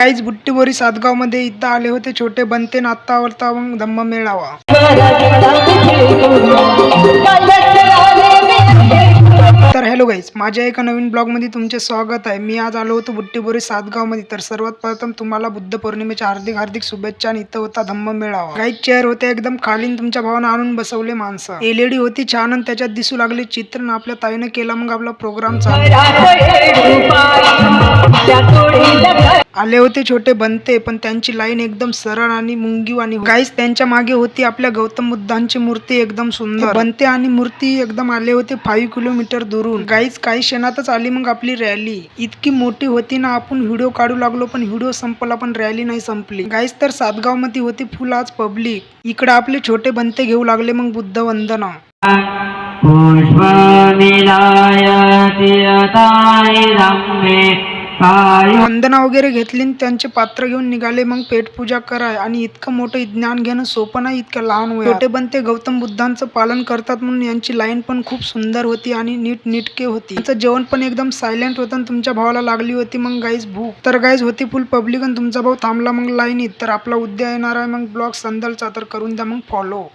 काहीच बुट्टीबोरी सातगाव मध्ये इथं आले होते छोटे बनते नाता आवडता मग धम्म मेळावा. तर हॅलो गाईज, माझ्या एका नवीन ब्लॉग मध्ये तुमचे स्वागत आहे. मी आज आलो होतो बुट्टीबोरी सातगाव मध्ये. तर सर्वात प्रथम तुम्हाला बुद्ध पौर्णिमेच्या हार्दिक शुभेच्छा. आणि इथं होता धम्म मेळावा. गाईज चेअर होते एकदम खालीन, तुमच्या भावानं आणून बसवले माणसं. एलईडी होती छान आणि त्याच्यात दिसू लागले चित्र. आपल्या ताईनं केला मग आपला प्रोग्राम चालू. आले होते छोटे बनते, पण त्यांची लाईन एकदम सरळ आणि मुंगीवाणी. गाईज त्यांच्या मागे होती आपल्या गौतम बुद्धांची मूर्ती एकदम सुंदर. बनते आणि मूर्ती एकदम आले होते 5 किलोमीटर दूरून. गाईज काही क्षणातच आली मग आपली रॅली. इतकी मोठी होती ना, आपण व्हिडिओ काढू लागलो पण व्हिडिओ संपला पण रॅली नाही संपली. गाईज तर सातगाव मध्ये होती फुल आज पब्लिक. इकडे आपले छोटे बनते घेऊ लागले मग बुद्ध वंदना. वंदना वगैरे घेतली, त्यांचे पात्र घेऊन निघाले मग पेटपूजा कराय. आणि इतकं मोठं ज्ञान घेणं सोपं नाही इतक्या लहान वयात. छोटे बनते गौतम बुद्धांचं पालन करतात म्हणून यांची लाईन पण खूप सुंदर होती आणि नीटके होती. त्यांचं जेवण पण एकदम सायलेंट होतं आणि तुमच्या भावाला लागली होती मग गाईज भूक. तर गाईज होती फुल पब्लिक आणि तुमचा भाऊ थांबला मग लाईनीत. तर आपला उद्या येणार आहे मग ब्लॉग संदलचा, तर करून द्या मग फॉलो.